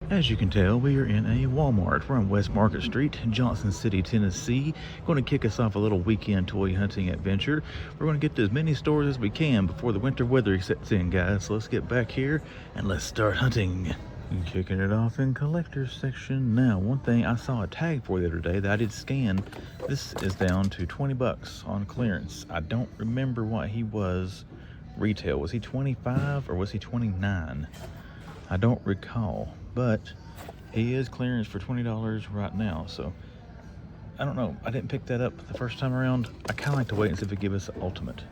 As you can tell, we are in a Walmart. We're on West Market Street, Johnson City, Tennessee. Going to kick us off a little weekend toy hunting adventure. We're going to get to as many stores as we can before the winter weather sets in, guys. So let's get back here and let's start hunting. Kicking it off in collector's section. Now, one thing I saw a tag for the other day that I did scan. This is down to 20 bucks on clearance. I don't remember what he was retail. Was he 25 or was he 29? I don't recall, but he is clearance for $20 right now. So I don't know. I didn't pick that up the first time around. I kind of like to wait and see if they give us an ultimate.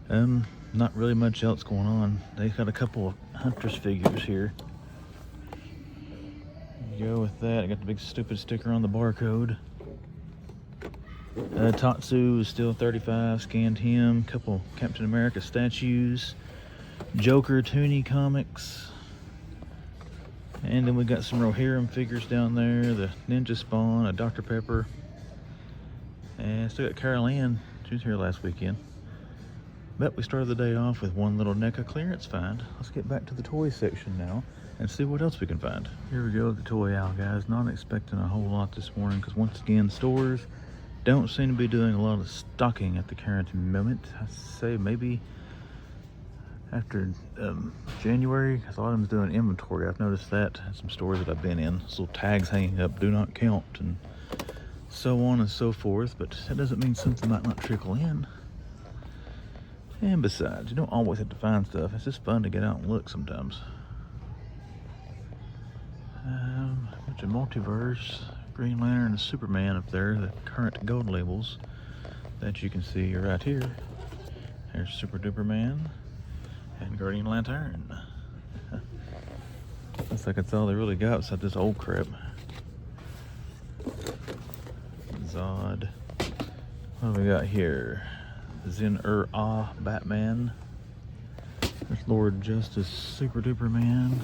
Not really much else going on. They've got a couple of hunters figures here. Go with that. I got the big stupid sticker on the barcode. Tatsu is still 35. Scanned him. Couple Captain America statues. Joker Toonie comics. And then we got some Rohirrim figures down there. The Ninja Spawn, a Dr. Pepper. And still got Carol Ann. She was here last weekend. But we started the day off with one little NECA clearance find. Let's get back to the toy section now and see what else we can find. Here we go at the toy aisle, guys. Not expecting a whole lot this morning because once again, stores don't seem to be doing a lot of stocking at the current moment. I'd say maybe after January, because a lot of them's doing inventory. I've noticed that at some stores that I've been in. There's little tags hanging up, do not count, and so on and so forth. But that doesn't mean something might not trickle in. And besides, you don't always have to find stuff. It's just fun to get out and look sometimes. A bunch of Multiverse, Green Lantern, and Superman up there, the current gold labels that you can see right here. There's Super Duper Man and Green Lantern. Looks like that's all they really got besides this old crap. Zod. What do we got here? Zin-Er-Ah Batman. There's Lord Justice Super Duper Man.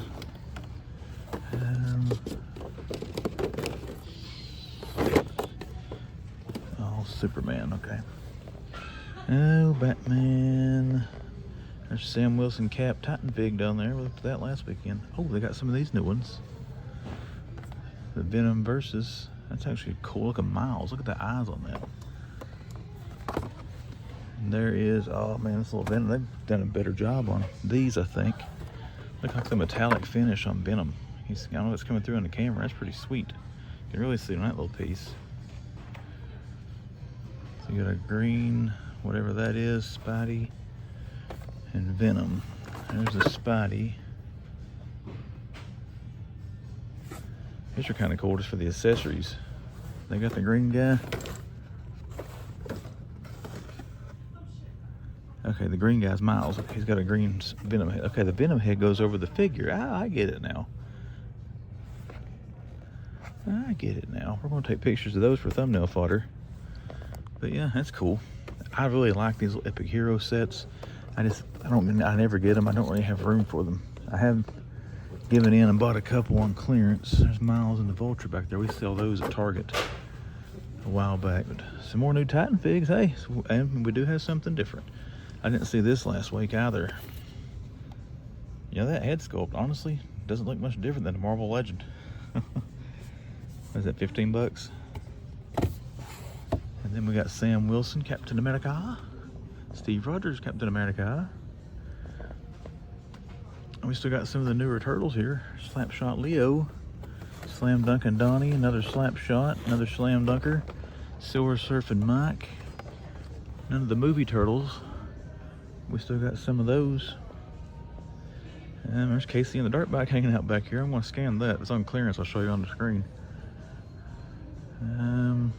Oh, Superman, okay. Oh, Batman. There's Sam Wilson Cap Titan Fig down there. We looked at that last weekend. Oh, they got some of these new ones. The Venom Versus. That's actually cool. Look at Miles. Look at the eyes on that. And there is, oh man, this little Venom. They've done a better job on these, I think. Look like the metallic finish on Venom. I don't know if it's coming through on the camera. That's pretty sweet. You can really see on that little piece. So you got a green, whatever that is, Spidey, and Venom. There's a Spidey. These are kind of cool just for the accessories. They got the green guy. Okay, the green guy's Miles. Okay, he's got a green Venom head. Okay, the Venom head goes over the figure. I get it now. I get it now. We're going to take pictures of those for thumbnail fodder. But yeah, that's cool. I really like these little Epic Hero sets. I never get them. I don't really have room for them. I have given in and bought a couple on clearance. There's Miles and the Vulture back there. We sell those at Target a while back. But some more new Titan figs. Hey, and we do have something different. I didn't see this last week either. You know, that head sculpt, honestly, doesn't look much different than a Marvel Legend. What is that, 15 bucks? And then we got Sam Wilson, Captain America. Steve Rogers, Captain America. And we still got some of the newer turtles here. Slapshot Leo. Slam Dunkin' Donnie, another Slapshot, another Slam Dunker. Silver Surfing Mike. None of the movie turtles. We still got some of those. And there's Casey and the dirt bike hanging out back here. I'm going to scan that. It's on clearance. I'll show you on the screen. And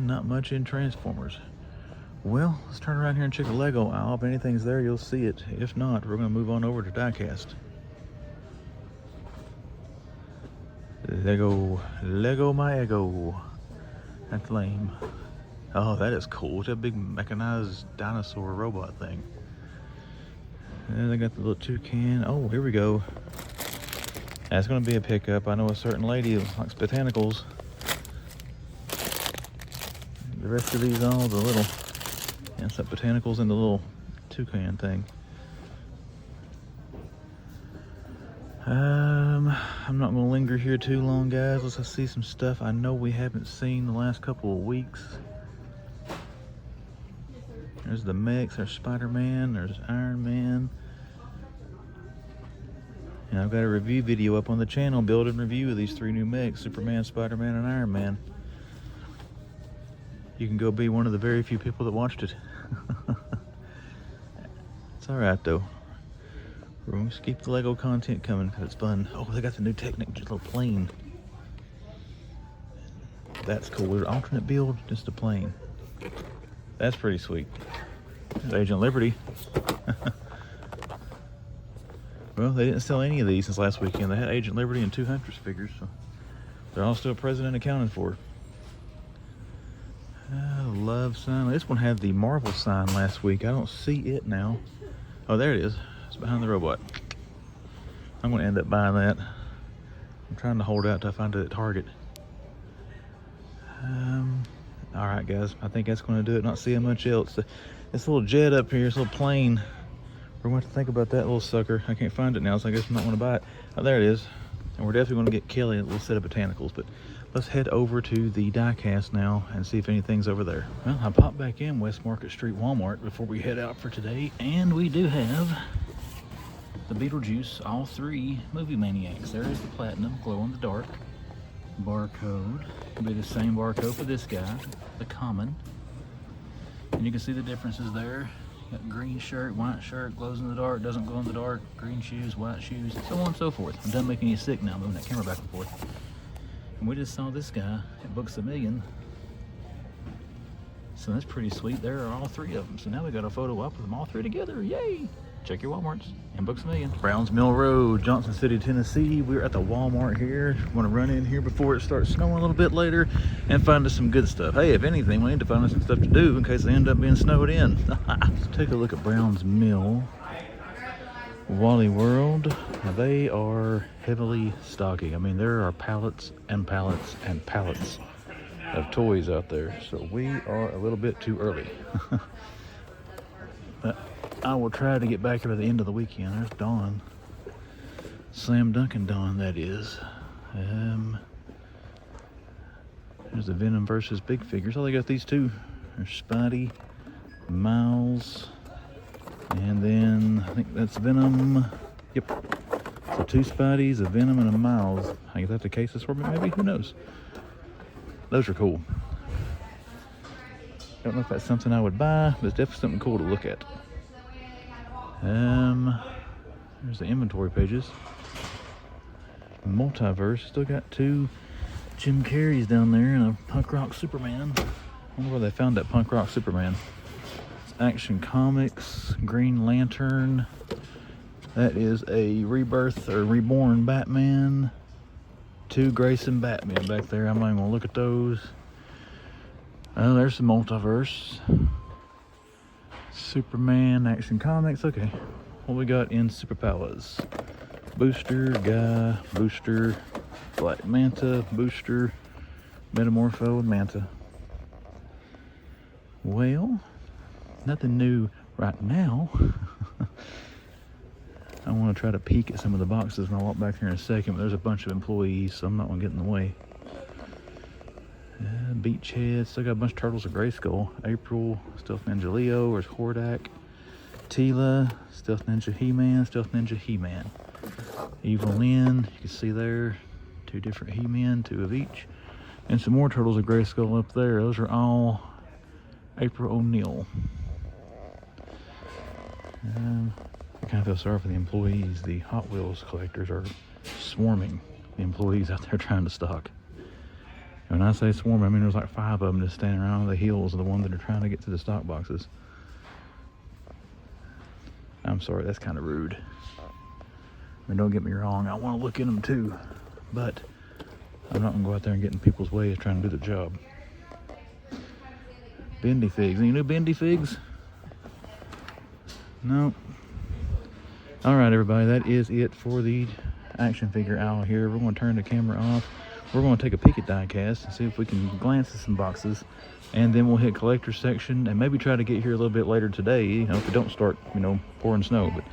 not much in Transformers. Well, let's turn around here and check the Lego aisle. If anything's there, you'll see it. If not, we're going to move on over to diecast. Lego my ego. That's lame. Oh, that is cool. It's a big mechanized dinosaur robot thing. And they got the little toucan. Oh, here we go. That's going to be a pickup. I know a certain lady who likes botanicals. The rest of these, all the little, yeah, it's like botanicals and the little toucan thing. I'm not gonna linger here too long, guys. Let's see some stuff I know we haven't seen the last couple of weeks. There's the mechs, there's Spider-Man, there's Iron Man. And I've got a review video up on the channel, build and review of these 3 new mechs, Superman, Spider-Man, and Iron Man. You can go be one of the very few people that watched it. It's alright though. We're going to keep the Lego content coming because it's fun. Oh, they got the new Technic little plane. That's cool. It's an alternate build, just a plane. That's pretty sweet. There's Agent Liberty. Well, they didn't sell any of these since last weekend. They had Agent Liberty and 2 Huntress figures, so they're all still present and accounted for. Love sign. This one had the Marvel sign last week. I don't see it now. Oh, there it is. It's behind the robot. I'm going to end up buying that. I'm trying to hold out till I find it at Target. Alright guys, I think that's going to do it. Not seeing much else. This little jet up here, this little plane, we're going to have to think about that little sucker. I can't find it now, so I guess I'm not going to buy it. Oh, there it is. And we're definitely going to get Kelly a little set of botanicals, but let's head over to the diecast now and see if anything's over there. Well, I popped back in West Market Street Walmart before we head out for today, and we do have the Beetlejuice, all 3 Movie Maniacs. There is the Platinum, glow in the dark. Barcode. It'll be the same barcode for this guy, the common. And you can see the differences there. You got green shirt, white shirt, glows in the dark, doesn't glow in the dark, green shoes, white shoes, so on and so forth. I'm done making you sick now, moving that camera back and forth. And we just saw this guy at Books A Million. So that's pretty sweet. There are all 3 of them. So now we got a photo up with them all 3 together. Yay! Check your Walmarts and Books A Million. Browns Mill Road, Johnson City, Tennessee. We're at the Walmart here. Want to run in here before it starts snowing a little bit later and find us some good stuff. Hey, if anything, we need to find us some stuff to do in case they end up being snowed in. Let's take a look at Browns Mill. Wally World. Now they are heavily stocking. I mean, there are pallets and pallets and pallets of toys out there. So we are a little bit too early. But I will try to get back here by the end of the weekend. There's Dawn. Slam Dunkin' Dawn, that is. There's the Venom versus Big Figures. Oh, they got these 2. There's Spidey, Miles, and then I think that's Venom. Yep. So 2 Spideys, a Venom, and a Miles. I guess that's the case assortment, maybe? Who knows? Those are cool. Don't know if that's something I would buy, but it's definitely something cool to look at. There's the inventory pages. Multiverse, still got 2 Jim Carreys down there and a Punk Rock Superman. I wonder where they found that Punk Rock Superman. It's Action Comics, Green Lantern. That is a Rebirth or Reborn Batman. 2 Grayson Batman back there. I'm not even gonna look at those. Oh, there's some Multiverse. Superman, Action Comics. Okay, what we got in Superpowers? Booster, Guy, Booster, Black Manta, Booster, Metamorpho, and Manta. Well, nothing new right now. I want to try to peek at some of the boxes when I walk back here in a second, but there's a bunch of employees, so I'm not going to get in the way. Beachhead, still got a bunch of Turtles of Grayskull. April, Stealth Ninja Leo, there's Hordak. Tila, Stealth Ninja He-Man, Stealth Ninja He-Man. Evil Lynn, you can see there, 2 different He-Man, 2 of each. And some more Turtles of Grayskull up there. Those are all April O'Neil. I kind of feel sorry for the employees. The Hot Wheels collectors are swarming the employees out there trying to stock. When I say swarm, I mean there's like 5 of them just standing around on the heels of the ones that are trying to get to the stock boxes. I'm sorry, that's kind of rude. I mean, don't get me wrong, I want to look in them too, but I'm not going to go out there and get in people's way of trying to do the job. Bendy Figs. Any new Bendy Figs? No. Alright everybody, that is it for the action figure aisle here. We're going to turn the camera off. We're going to take a peek at diecast and see if we can glance at some boxes, and then we'll hit collector section and maybe try to get here a little bit later today, you know, if we don't start, you know, pouring snow. But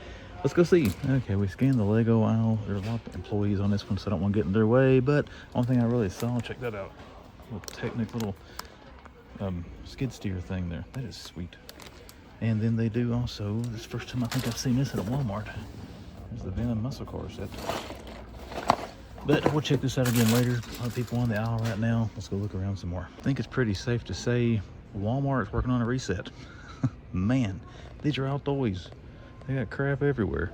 let's go see. Okay, we scanned the Lego aisle. There's a lot of employees on this one, so I don't want to get in their way, but one thing I really saw, check that out. Little Technic little skid steer thing there. That is sweet. And then they do also, this is the first time I think I've seen this at a Walmart. There's the Venom muscle car set. But we'll check this out again later. A lot of people on the aisle right now. Let's go look around some more. I think it's pretty safe to say Walmart's working on a reset. Man, these are all toys. They got crap everywhere.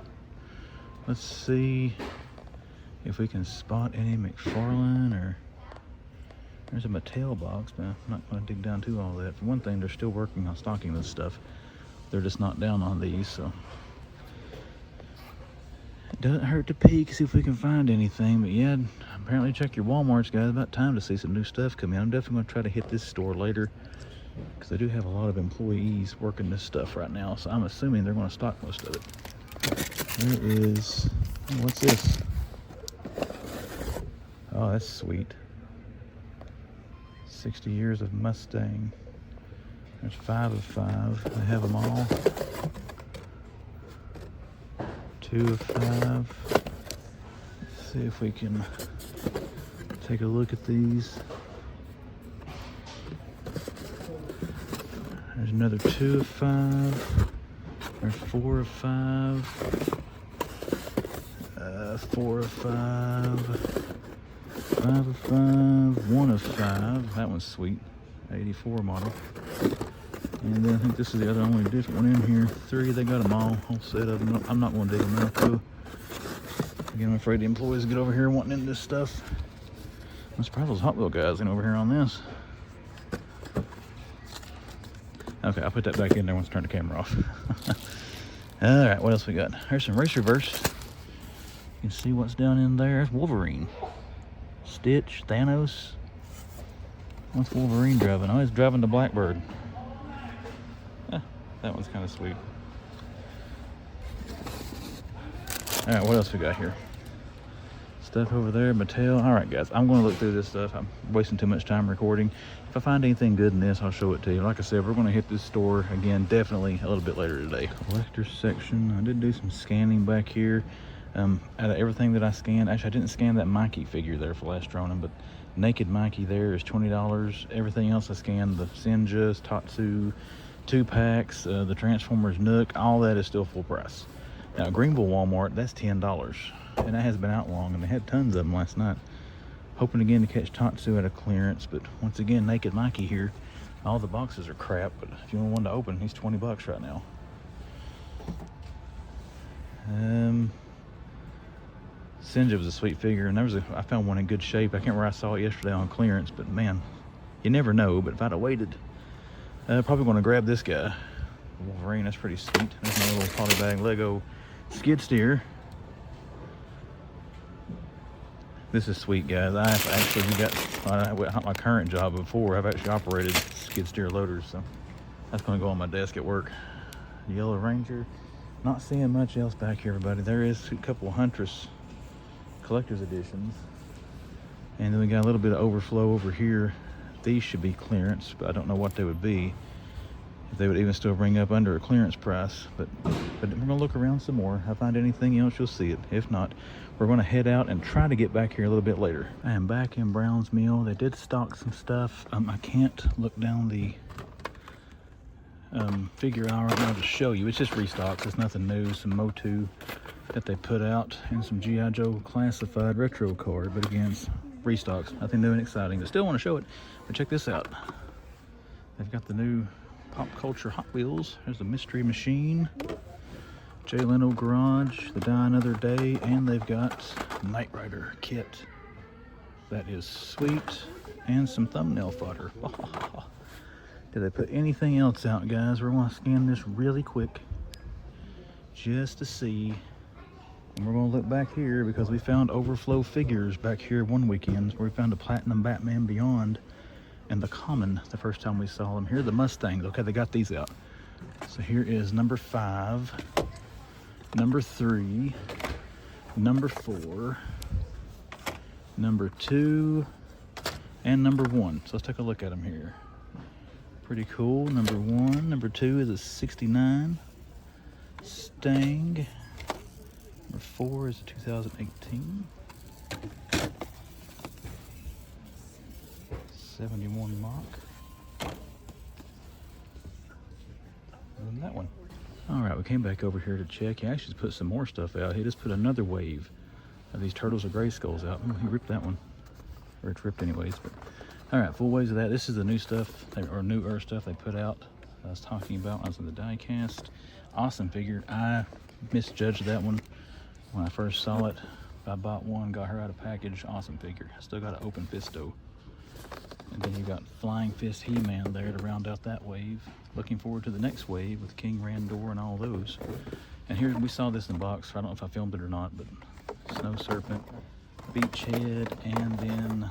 Let's see if we can spot any McFarlane or... There's a Mattel box, but I'm not going to dig down to all that. For one thing, they're still working on stocking this stuff. They're just not down on these, so... It doesn't hurt to peek, see if we can find anything. But yeah, apparently check your Walmarts, guys. About time to see some new stuff come in. I'm definitely going to try to hit this store later, because they do have a lot of employees working this stuff right now. So I'm assuming they're going to stock most of it. There is... Oh, what's this? Oh, that's sweet. 60 years of Mustang. There's 5 of 5. They have them all. 2 of 5. Let's see if we can take a look at these. There's another 2 of 5. There's 4 of 5. 4 of 5. 5 of 5, 1 of 5. That one's sweet. 84 model. And then I think this is the other only different one in here. 3, they got them all. Whole set of them. I'm not going to dig them out though. Again, I'm afraid the employees get over here wanting into this stuff. I'm surprised those Hot Wheel guys ain't over here on this. Okay, I'll put that back in there once I turn the camera off. Alright, what else we got? There's some race reverse. You can see what's down in there. There's Wolverine. Stitch, Thanos. What's Wolverine driving? Oh, he's driving the Blackbird. That one's kind of sweet. Alright, what else we got here? Stuff over there, Mattel. Alright guys, I'm going to look through this stuff. I'm wasting too much time recording. If I find anything good in this, I'll show it to you. Like I said, we're going to hit this store again definitely a little bit later today. Collector's section. I did do some scanning back here. Out of everything that I scanned, actually I didn't scan that Mikey figure there for last Ronin, but Naked Mikey there is $20. Everything else I scanned, the Senjas, Tatsu, 2-packs, the Transformers Nook, all that is still full price. Now Greenville Walmart, that's $10, and that has been out long, and they had tons of them last night. Hoping again to catch Tatsu at a clearance, but once again, Naked Mikey here. All the boxes are crap, but if you want one to open, he's $20 right now. Senja was a sweet figure, and I found one in good shape. I can't remember where I saw it yesterday on clearance, but man, you never know. But if I'd have waited, probably going to grab this guy. Wolverine, that's pretty sweet. There's my little polybag Lego skid steer. This is sweet, guys. I've actually got my current job before. I've actually operated skid steer loaders, so that's going to go on my desk at work. Yellow Ranger. Not seeing much else back here, everybody. There is a couple Huntress collector's editions, and then we got a little bit of overflow over here. These should be clearance, but I don't know what they would be, if they would even still bring up under a clearance price. But we're gonna look around some more. If I find anything else, you'll see it. If not, we're gonna head out and try to get back here a little bit later. I am back in Brown's Mill. They did stock some stuff. I can't look down the figure aisle right now to show you. It's just restocks. It's nothing new. Some Motu that they put out, and some GIJoe classified retro card, but again, it's restocks, nothing new and exciting. I still want to show it, but check this out. They've got the new Pop Culture Hot Wheels. There's the Mystery Machine, Jay Leno Garage, the Die Another Day, and they've got Knight Rider kit. That is sweet, and some thumbnail fodder. Did they put anything else out, guys? We're going to scan this really quick just to see. And we're going to look back here because we found overflow figures back here one weekend where we found a Platinum Batman Beyond and the Common the first time we saw them. Here are the Mustangs. Okay, they got these out. So here is number 5, number 3, number 4, number 2, and number 1. So let's take a look at them here. Pretty cool. Number 1, number 2 is a 69 Stang. Number 4 is a 2018. 71 Mach. And then that one. Alright, we came back over here to check. He actually put some more stuff out. He just put another wave of these turtles or gray skulls out. Oh, he ripped that one. Or it's ripped anyways. But alright, full waves of that. This is the new stuff, or newer stuff they put out. I was talking about when I was in the die cast. Awesome figure. I misjudged that one when I first saw it. I bought one, got her out of package. Awesome figure. I still got an open fisto. And then you got Flying Fist He-Man there to round out that wave. Looking forward to the next wave with King Randor and all those. And here we saw this in the box. I don't know if I filmed it or not, but Snow Serpent, Beachhead, and then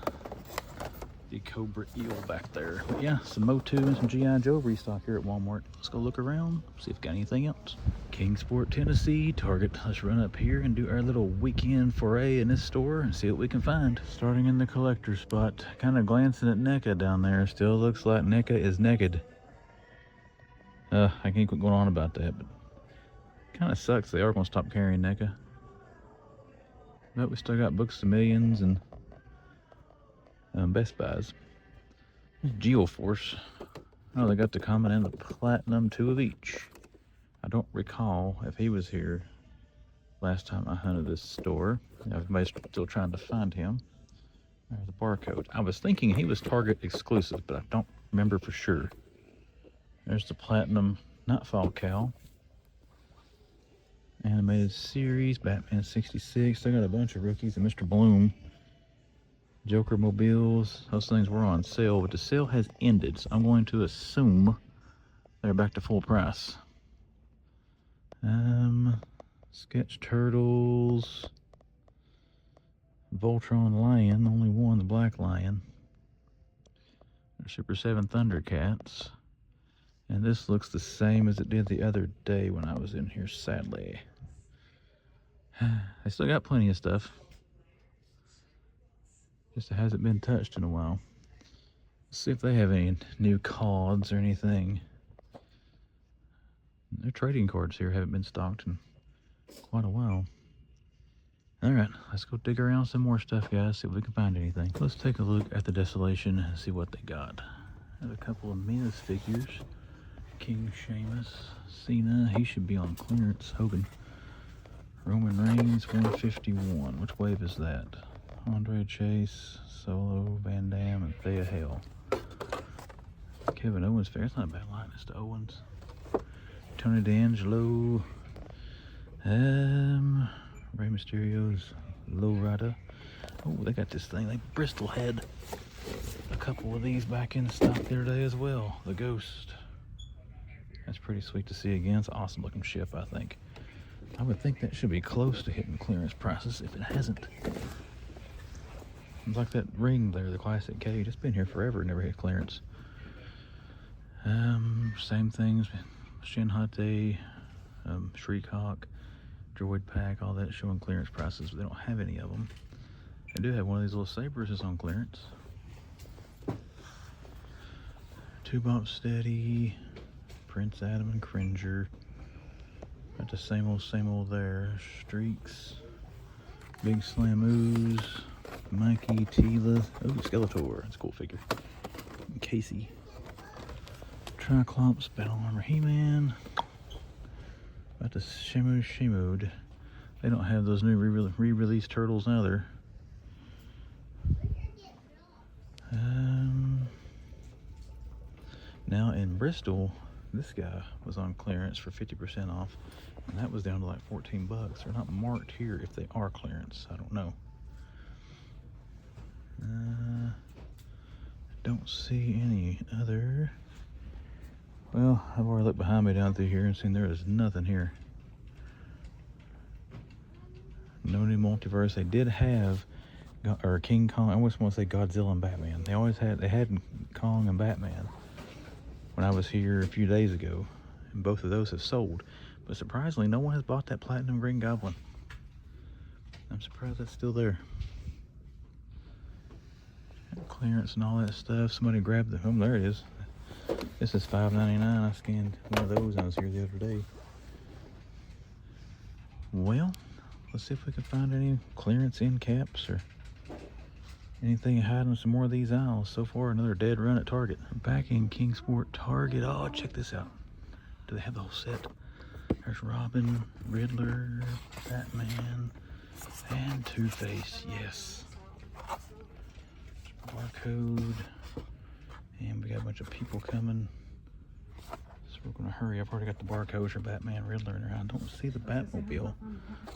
the Cobra Eel back there. But yeah, some Motu and some GIJoe restock here at Walmart. Let's go look around, see if we got anything else. Kingsport, Tennessee, Target. Let's run up here and do our little weekend foray in this store and see what we can find. Starting in the collector spot, kind of glancing at NECA down there. Still looks like NECA is naked. I can't quit going on about that, but kind of sucks they are going to stop carrying NECA. But we still got Books of Millions and Best Buys. Geoforce. Oh, they got the common and the platinum, 2 of each. I don't recall if he was here last time I hunted this store. Everybody's still trying to find him. There's the barcode. I was thinking he was Target exclusive, but I don't remember for sure. There's the platinum Nightfall cow. Animated series, Batman 66. They got a bunch of rookies and Mr. Bloom. Joker mobiles, those things were on sale, but the sale has ended, so I'm going to assume they're back to full price. Sketch Turtles, Voltron Lion, only one, the Black Lion. Super 7 Thundercats, and this looks the same as it did the other day when I was in here, sadly. They still got plenty of stuff. Just it hasn't been touched in a while. Let's see if they have any new cards or anything. Their trading cards here haven't been stocked in quite a while. Alright, let's go dig around some more stuff, guys, see if we can find anything. Let's take a look at the Desolation and see what they got. Have a couple of Minas figures. King Sheamus, Cena, he should be on clearance, hoping. Roman Reigns, 151. Which wave is that? Andre Chase, Solo, Van Dam, and Thea Hale. Kevin Owens fair. It's not a bad likeness to Owens. Tony D'Angelo. Rey Mysterio's Lowrider. Oh, they got this thing. Like Bristol had a couple of these back in stock the other day as well. The Ghost. That's pretty sweet to see again. It's an awesome looking ship, I think. I would think that should be close to hitting clearance prices if it hasn't. It's like that ring there, the Classic K. It's been here forever, never hit clearance. Same things. Shinhate, Shriekhawk, Droid Pack, all that showing clearance prices, but they don't have any of them. They do have one of these little sabers that's on clearance. Two Bump Steady, Prince Adam and Cringer. Got the same old there. Streaks, Big Slam Ooze, Mikey, Tila. Oh, Skeletor. That's a cool figure. And Casey. Triclops, Battle Armor He-Man. Got the Shimud. They don't have those new re-release turtles either. Now in Bristol, this guy was on clearance for 50% off, and that was down to like 14 bucks. They're not marked here if they are clearance. I don't know. Don't see any other. Well, I've already looked behind me down through here and seen there is nothing here. No new multiverse. They did have, or King Kong. I always want to say Godzilla and Batman. They had Kong and Batman when I was here a few days ago, and both of those have sold. But surprisingly, no one has bought that Platinum Green Goblin. I'm surprised that's still there. Clearance and all that stuff. Somebody grabbed the, oh, there it is. This is $5.99. I scanned one of those. I was here the other day. Well, Let's see if we can find any clearance end caps or anything hiding some more of these aisles. So far, another dead run at Target. Back in Kingsport Target. Oh, check this out. Do they have the whole set? There's Robin, Riddler, Batman, and Two-Face. Yes. Barcode. And we got a bunch of people coming. So we're going to hurry. I've already got the barcodes for Batman, Riddler, and I don't see the Batmobile.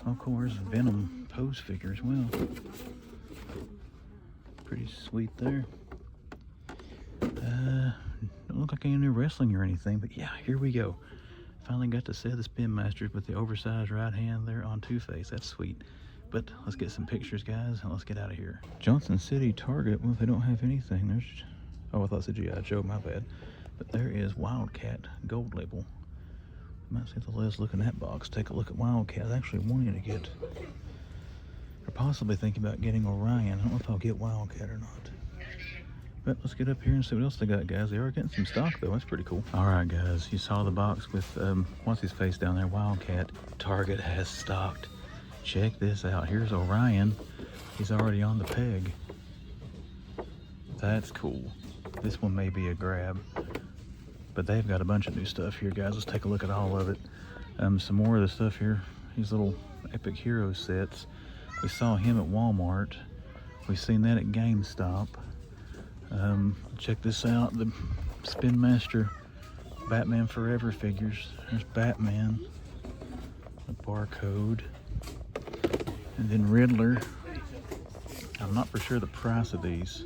Of course, Venom pose figure as well. Pretty sweet there. Don't look like any new wrestling or anything, but yeah, here we go. Finally got to set the Spin Masters with the oversized right hand there on Two-Face. That's sweet. But let's get some pictures, guys, and let's get out of here. Johnson City Target. Well, they don't have anything. There's, oh, I thought it said GIJoe, my bad. But there is Wildcat Gold Label. Might see the list look in that box. Take a look at Wildcat. I was actually wanting to get, or possibly thinking about getting Orion. I don't know if I'll get Wildcat or not. But let's get up here and see what else they got, guys. They are getting some stock, though. That's pretty cool. All right, guys. You saw the box with, what's his face down there? Wildcat. Target has stocked. Check this out. Here's Orion. He's already on the peg. That's cool. This one may be a grab. But they've got a bunch of new stuff here, guys. Let's take a look at all of it. Some more of the stuff here. These little Epic Hero sets. We saw him at Walmart. We've seen that at GameStop. Check this out, the Spin Master Batman Forever figures. There's Batman, the barcode, and then Riddler. I'm not for sure the price of these.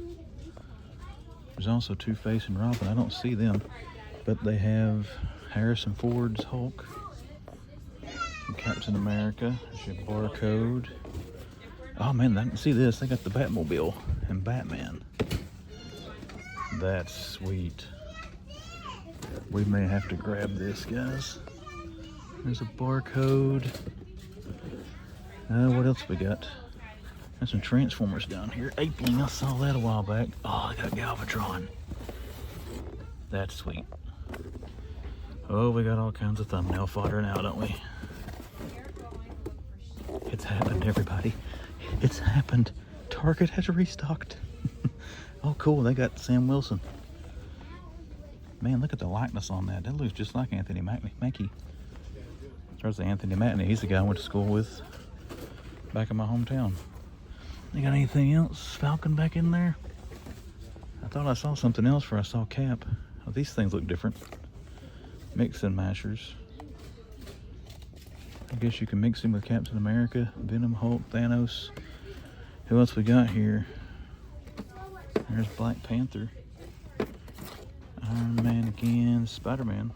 There's also Two-Face and Robin. I don't see them, but they have Harrison Ford's Hulk and Captain America. There's your barcode. Oh man, I didn't see this. They got the Batmobile and Batman. That's sweet. We may have to grab this, guys. There's a barcode. What else we got? There's some Transformers down here. Apeling, I saw that a while back. Oh, I got Galvatron. That's sweet. Oh, we got all kinds of thumbnail fodder now, don't we? It's happened, everybody. It's happened. Target has restocked. Oh, cool. They got Sam Wilson. Man, look at the likeness on that. That looks just like Anthony Mackie. There's the Anthony Mackie. He's the guy I went to school with back in my hometown. They got anything else? Falcon back in there? I thought I saw something else where I saw Cap. Oh, these things look different. Mix and mashers. I guess you can mix him with Captain America, Venom, Hulk, Thanos. Who else we got here? There's Black Panther, Iron Man again, Spider-Man,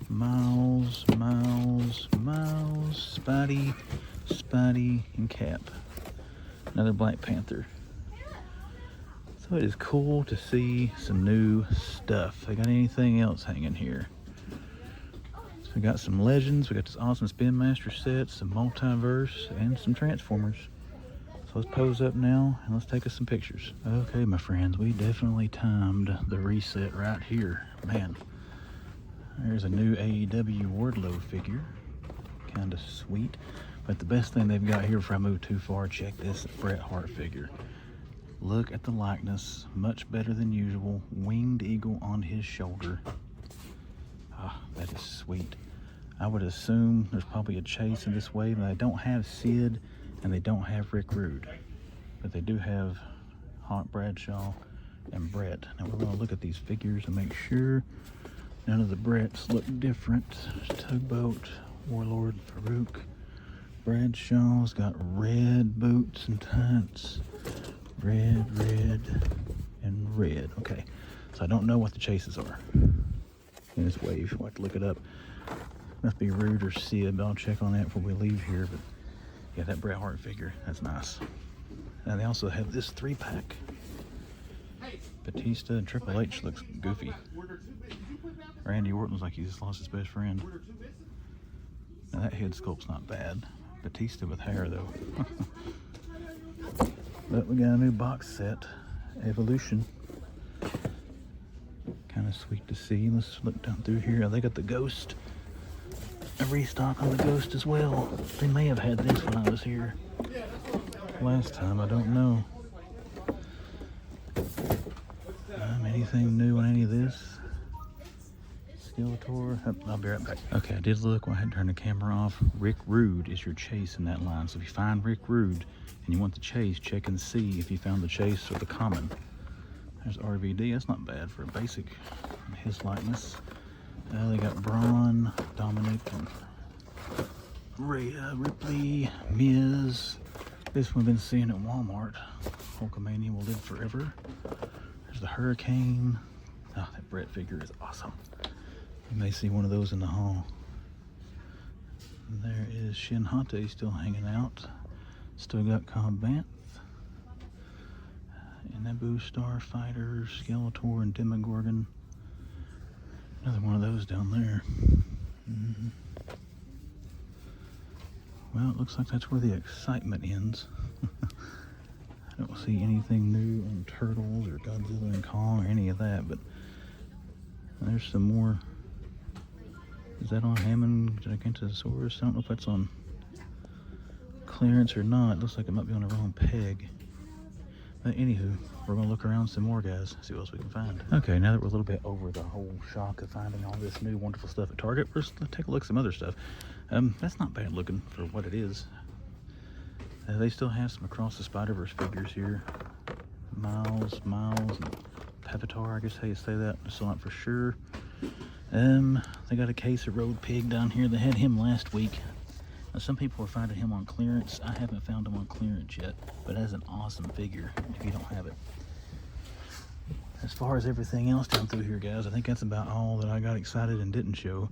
Miles, Spidey, and Cap. Another Black Panther. So it is cool to see some new stuff. They got anything else hanging here? So we got some Legends, we got this awesome Spin Master set, some Multiverse, and some Transformers. So let's pose up now and let's take us some pictures. Okay, my friends, we definitely timed the reset right here. Man, there's a new AEW Wardlow figure. Kind of sweet. But the best thing they've got here before I move too far, check this Bret Hart figure. Look at the likeness, much better than usual. Winged eagle on his shoulder. Ah, that is sweet. I would assume there's probably a chase in this wave, and they don't have Sid and they don't have Rick Rude, but they do have Hawk Bradshaw and Brett. Now we're going to look at these figures and make sure none of the Bretts look different. Tugboat, Warlord, Farouk. Bradshaw's got red boots and tights. Red, and red. Okay, so I don't know what the chases are in this wave. We'll have to look it up. Must be Rude or Sid, but I'll check on that before we leave here. But yeah, that Bret Hart figure, that's nice. And they also have this 3-pack. Batista and Triple H looks goofy. Randy Orton's like he just lost his best friend. Now that head sculpt's not bad. Batista with hair though. But we got a new box set, Evolution. Kind of sweet to see. Let's look down through here. They got the Ghost. a restock on the Ghost as well. They may have had this when I was here last time, I don't know. Anything new on any of this? Skeletor. I'll be right back. Okay, I did look when I had to turn the camera off. Rick Rude is your chase in that line. So if you find Rick Rude and you want the chase, check and see if you found the chase or the common. There's RVD. That's not bad for a basic his likeness. They got Braun, Dominic, and Ripley, Miz. This one I've been seeing at Walmart. Hulkamania will live forever. There's the Hurricane. Oh, that Brett figure is awesome. You may see one of those in the haul. And there is Shin Hate still hanging out. Still got Cobb Vanth. And Naboo Starfighter, Skeletor, and Demogorgon. Another one of those down there. Well, it looks like that's where the excitement ends. I don't see anything new on Turtles or Godzilla and Kong or any of that, but there's some more. Is that on Hammond Gigantosaurus? I don't know if that's on clearance or not. It looks like it might be on the wrong peg. But anywho, we're gonna look around some more, guys, see what else we can find. Okay, now that we're a little bit over the whole shock of finding all this new wonderful stuff at Target, let's take a look at some other stuff. That's not bad looking for what it is. They still have some Across the Spider-Verse figures here. Miles, and Avatar, I guess how you say that. I'm still not for sure. They got a case of Road Pig down here. They had him last week. Now, some people are finding him on clearance. I haven't found him on clearance yet, but that's an awesome figure if you don't have it. As far as everything else down through here, guys, I think that's about all that I got excited and didn't show.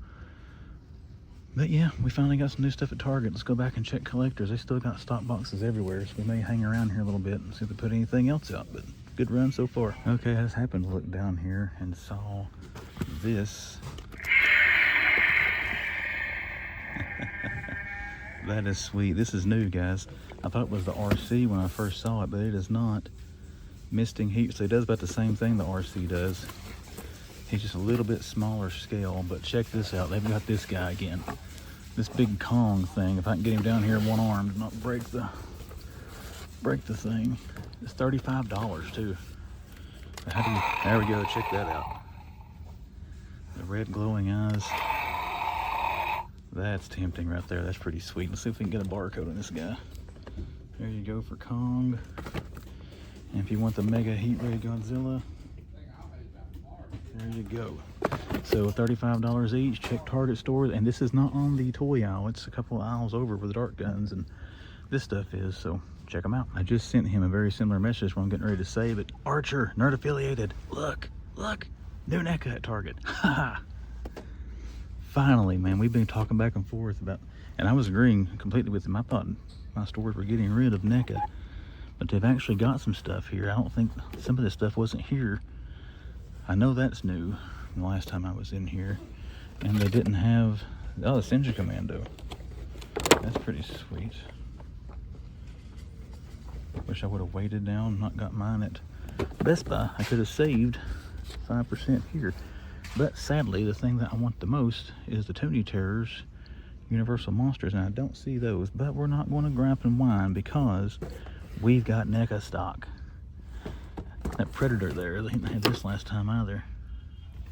But yeah, we finally got some new stuff at Target. Let's go back and check collectors. They still got stock boxes everywhere, so we may hang around here a little bit and see if they put anything else out, but good run so far. Okay, I just happened to look down here and saw this. That is sweet. This is new, guys. I thought it was the RC when I first saw it, but it is not. Misting Heat, so it does about the same thing the RC does. He's just a little bit smaller scale, but check this out. They've got this guy again. This big Kong thing. If I can get him down here one arm and not break the thing. It's $35 too. There we go, check that out. The red glowing eyes. That's tempting right there. That's pretty sweet. Let's see if we can get a barcode on this guy. There you go for Kong. And if you want the Mega Heat Ray Godzilla, there you go. So $35 each. Check Target stores, and this is not on the toy aisle. It's a couple of aisles over where the dart guns and this stuff is, so check them out. I just sent him a very similar message when I'm getting ready to save it. Archer, nerd affiliated. Look, new NECA at Target. Haha. Finally, man, we've been talking back and forth about, and I was agreeing completely with him. I thought my stores were getting rid of NECA, but they've actually got some stuff here. I don't think some of this stuff wasn't here. I know that's new from the last time I was in here. And they didn't have, oh, the Senja Commando. That's pretty sweet. Wish I would have waited down, not got mine at Best Buy. I could have saved 5% here. But sadly, the thing that I want the most is the Toony Terrors Universal Monsters, and I don't see those. But we're not going to gripe and whine because we've got NECA stock. That Predator there, they didn't have this last time either.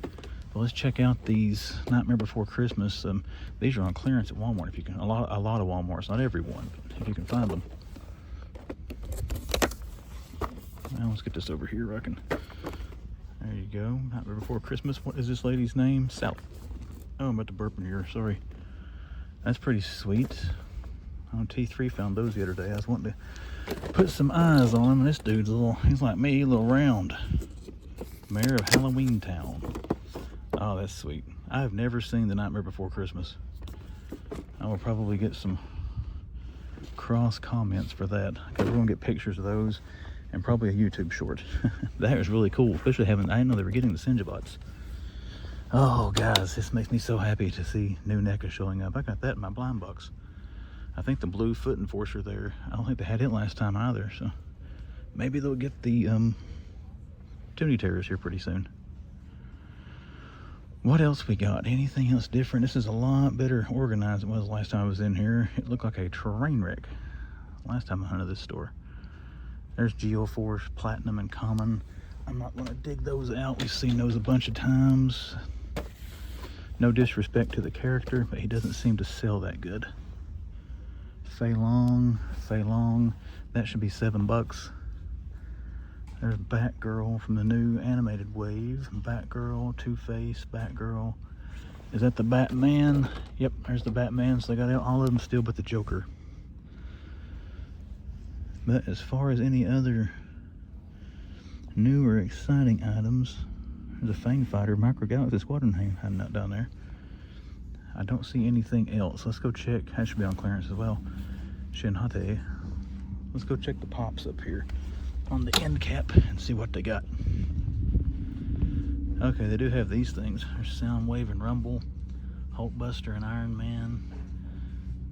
But let's check out these Nightmare Before Christmas. These are on clearance at Walmart. If you can, a lot of Walmarts, not every one, but if you can find them. Now let's get this over here. I can. There you go. Nightmare Before Christmas. What is this lady's name? Sally. Oh, I'm about to burp in here. Sorry. That's pretty sweet. T3 found those the other day. I was wanting to put some eyes on him, and this dude's he's like me, a little round. Mayor of Halloween Town. Oh, that's sweet. I have never seen the Nightmare Before Christmas. I will probably get some cross comments for that, because we're gonna get pictures of those and probably a YouTube short. That was really cool, especially having, I didn't know they were getting the Senjabots. Oh guys, this makes me so happy to see new NECA showing up. I got that in my blind box. I think the blue foot enforcer there, I don't think they had it last time either, so maybe they'll get the Toony Terrors here pretty soon. What else we got? Anything else different? This is a lot better organized than it was last time I was in here. It looked like a train wreck last time I hunted this store. There's Geo4, Platinum, and Common. I'm not going to dig those out. We've seen those a bunch of times. No disrespect to the character, but he doesn't seem to sell that good. Fei Long. That should be $7. There's Batgirl from the new animated wave. Batgirl, Two-Face, Batgirl. Is that the Batman? Yep, there's the Batman. So they got all of them still but the Joker. But as far as any other new or exciting items, there's a Fang Fighter Micro Galaxy Squadron hiding out down there. I don't see anything else. Let's go check. That should be on clearance as well. Shinhate. Let's go check the pops up here on the end cap and see what they got. Okay, they do have these things. There's Soundwave and Rumble, Hulkbuster and Iron Man,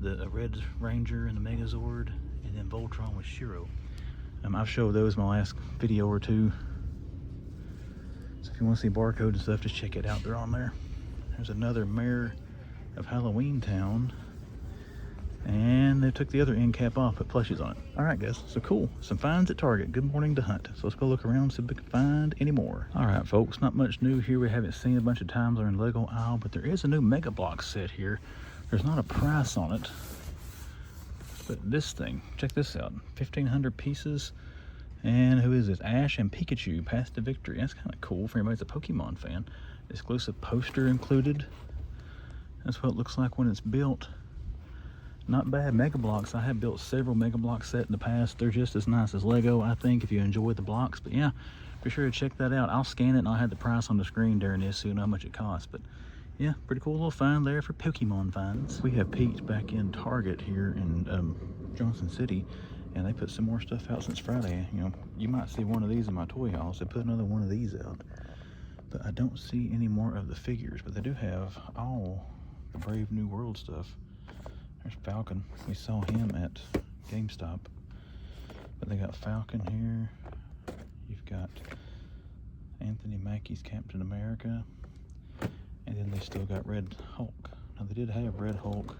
the Red Ranger and the Megazord, and then Voltron with Shiro. I've showed those in my last video or two. So if you want to see barcode and stuff, just check it out. They're on there. There's another Mayor of Halloween Town. And they took the other end cap off, put plushies on it. All right, guys, so cool. Some finds at Target. Good morning to hunt. So let's go look around, see if we can find any more. All right, folks, not much new here. We haven't seen a bunch of times on the Lego aisle, but there is a new Mega Block set here. There's not a price on it, but this thing, check this out. 1,500 pieces. And who is this? Ash and Pikachu, Path to Victory. That's kind of cool for anybody that's a Pokemon fan. Exclusive poster included. That's what it looks like when it's built. Not bad. Mega Blocks. I have built several Mega Block sets in the past. They're just as nice as Lego, I think, if you enjoy the blocks. But yeah, be sure to check that out. I'll scan it and I'll have the price on the screen during this so you know how much it costs. But yeah, pretty cool little find there for Pokemon finds. We have peeked back in Target here in Johnson City, and they put some more stuff out since Friday. You know, you might see one of these in my toy haul, so put another one of these out. But I don't see any more of the figures, but they do have all the Brave New World stuff. There's Falcon. We saw him at GameStop. But they got Falcon here. You've got Anthony Mackie's Captain America. And then they still got Red Hulk. Now they did have Red Hulk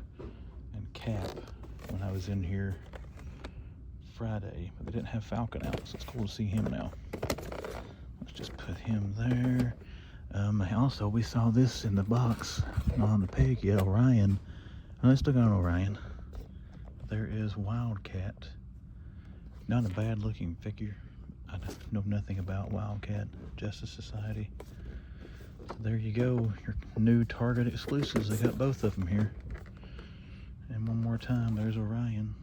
and Cap when I was in here Friday, but they didn't have Falcon out, so it's cool to see him now. Let's just put him there. Also, we saw this in the box, not on the peg yet, Orion. No, they still got Orion. There is Wildcat. Not a bad looking figure. I know nothing about Wildcat, Justice Society. So there you go, your new Target exclusives. They got both of them here. And one more time, there's Orion.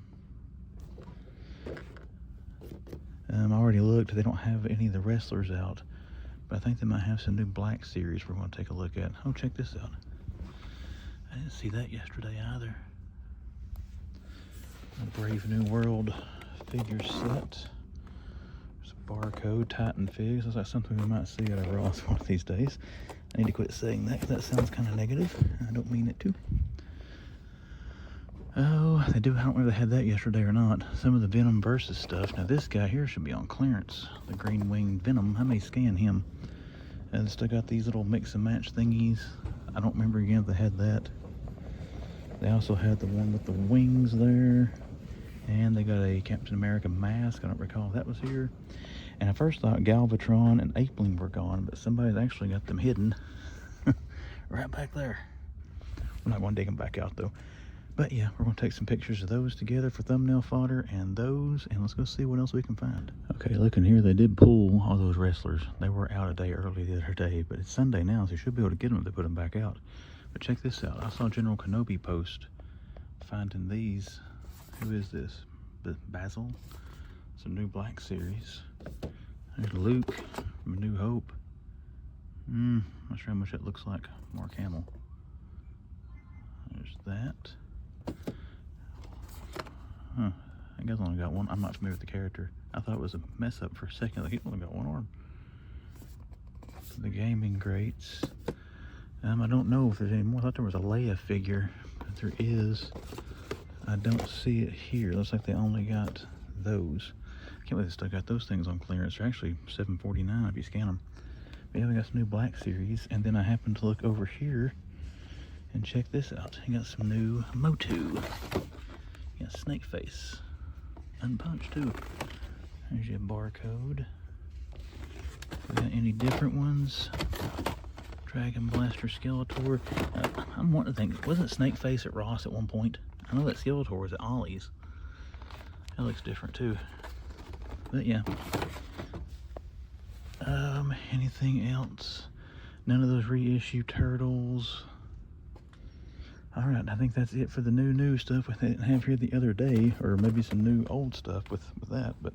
I already looked, they don't have any of the wrestlers out, but I think they might have some new Black Series we're going to take a look at. Oh, check this out. I didn't see that yesterday either. A Brave New World figure set. There's a barcode, Titan Figs. Looks like something we might see at a Ross one of these days. I need to quit saying that because that sounds kind of negative. I don't mean it to. Oh, they do. I don't know if they had that yesterday or not. Some of the Venom versus stuff. Now this guy here should be on clearance. The green winged Venom. I may scan him. And they still got these little mix and match thingies. I don't remember again if they had that. They also had the one with the wings there. And they got a Captain America mask. I don't recall if that was here. And I first thought Galvatron and Apeling were gone, but somebody's actually got them hidden. Right back there. We're not going to dig them back out though. But yeah, we're going to take some pictures of those together for thumbnail fodder and those, and let's go see what else we can find. Okay, looking here, they did pull all those wrestlers. They were out a day early the other day, but it's Sunday now, so you should be able to get them if they put them back out. But check this out. I saw General Kenobi post finding these. Who is this? Basil. It's a new Black Series. There's Luke from A New Hope. Not sure how much that looks like. Mark Hamill. There's that. Huh. I guess I only got one. I'm not familiar with the character. I thought it was a mess up for a second. Like, he only got one arm. The gaming greats. I don't know if there's any more. I thought there was a Leia figure, but there is. I don't see it here. Looks like they only got those. I can't believe they still got those things on clearance. They're actually $7.49 if you scan them. Yeah, we got some new Black Series, and then I happened to look over here and check this out. You got some new Motu. You got Snake Face, unpunched too. There's your barcode. We got any different ones? Dragon Blaster Skeletor. I'm wanting to think, wasn't Snake Face at Ross at one point? I know that Skeletor was at Ollie's. That looks different too. But yeah. Anything else? None of those reissue turtles. Alright, I think that's it for the new stuff we didn't have here the other day, or maybe some new old stuff with that, but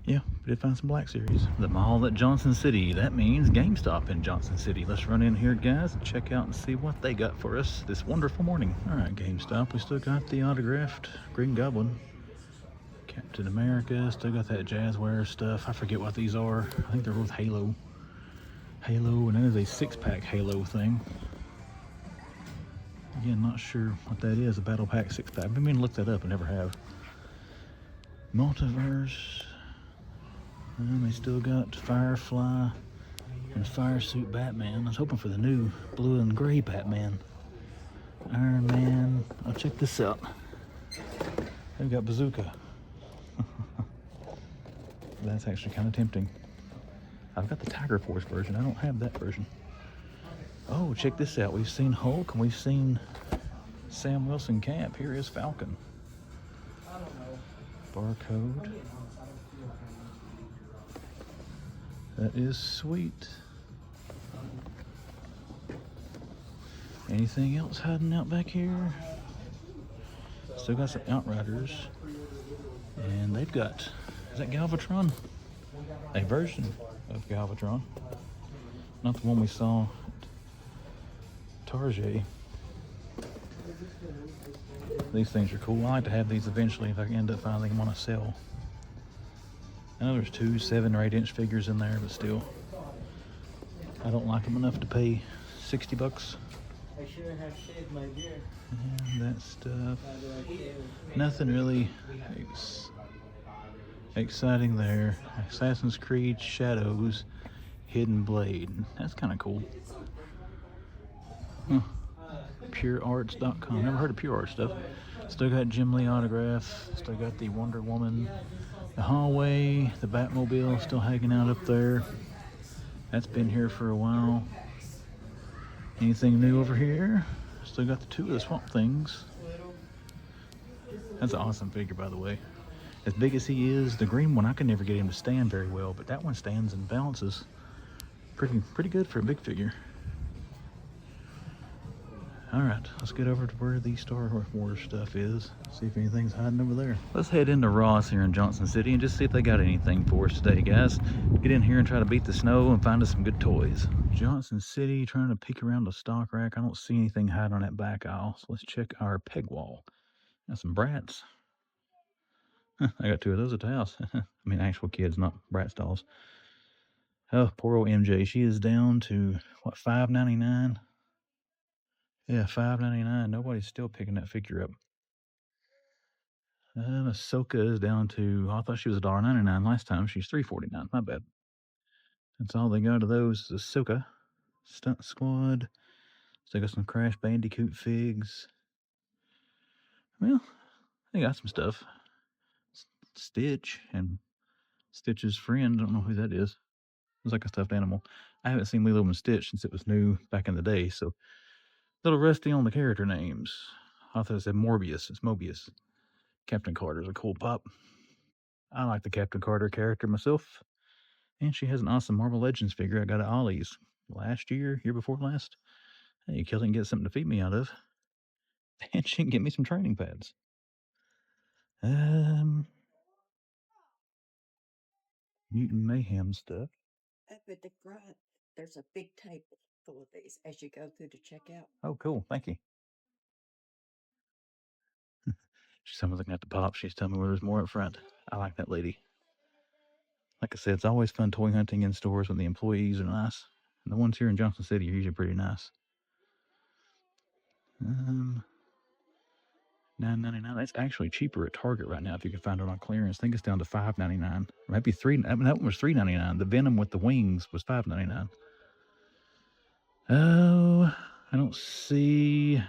yeah, we did find some Black Series. The mall at Johnson City, that means GameStop in Johnson City. Let's run in here, guys, and check out and see what they got for us this wonderful morning. Alright, GameStop, we still got the autographed Green Goblin. Captain America, still got that Jazzware stuff. I forget what these are. I think they're both Halo. And that is a 6-pack Halo thing. Again, not sure what that is, a Battle Pack 6-pack. I've been meaning to look that up, I never have. Multiverse. And they still got Firefly and Fire Suit Batman. I was hoping for the new blue and gray Batman. Iron Man. Oh, check this out. They've got Bazooka. That's actually kind of tempting. I've got the Tiger Force version. I don't have that version. Oh, check this out. We've seen Hulk and we've seen Sam Wilson Cap. Here is Falcon. Barcode. That is sweet. Anything else hiding out back here? Still got some Outriders. And they've got, is that Galvatron? A version of Galvatron. Not the one we saw at Target. These things are cool. I like to have these eventually if I can end up finding them on a sale. I know there's 2 7 or 8 inch figures in there, but still, I don't like them enough to pay 60 bucks. I should have shaved my beard. And that stuff. Nothing really exciting there. Assassin's Creed Shadows Hidden Blade. That's kind of cool. Huh. PureArts.com. Never heard of Pure Art stuff. Still got Jim Lee autograph. Still got the Wonder Woman. The hallway. The Batmobile still hanging out up there. That's been here for a while. Anything new over here? Still got the 2 of the Swamp Things. That's an awesome figure, by the way. As big as he is, the green one, I could never get him to stand very well, but that one stands and balances pretty good for a big figure. Alright, let's get over to where the Star Wars stuff is. See if anything's hiding over there. Let's head into Ross here in Johnson City and just see if they got anything for us today, guys. Get in here and try to beat the snow and find us some good toys. Johnson City, trying to peek around the stock rack. I don't see anything hiding on that back aisle, so let's check our peg wall. Got some Bratz. I got 2 of those at the house. I mean, actual kids, not Bratz dolls. Oh, poor old MJ. She is down to, what, $5.99? Yeah, $5.99. Nobody's still picking that figure up. Ahsoka is down to, I thought she was $1.99 last time. She's $3.49. My bad. That's all they got of those is Ahsoka. Stunt Squad. Still got some Crash Bandicoot figs. Well, they got some stuff. Stitch and Stitch's friend. I don't know who that is. It's like a stuffed animal. I haven't seen Lilo and Stitch since it was new back in the day, so a little rusty on the character names. I thought it said Morbius. It's Mobius. Captain Carter's a cool pop. I like the Captain Carter character myself. And she has an awesome Marvel Legends figure I got at Ollie's last year before last. Hey, Kelly can get something to feed me out of. And she can get me some training pads. Mutant Mayhem stuff. Up at the front, there's a big table full of these as you go through to checkout. Oh, cool. Thank you. Someone's looking at the pop. She's telling me where there's more up front. I like that lady. Like I said, it's always fun toy hunting in stores when the employees are nice. And the ones here in Johnson City are usually pretty nice. $9.99. That's actually cheaper at Target right now if you can find it on clearance. I think it's down to $5.99. Maybe $3. I mean, that one was $3.99. The Venom with the wings was $5.99. Oh, I don't see.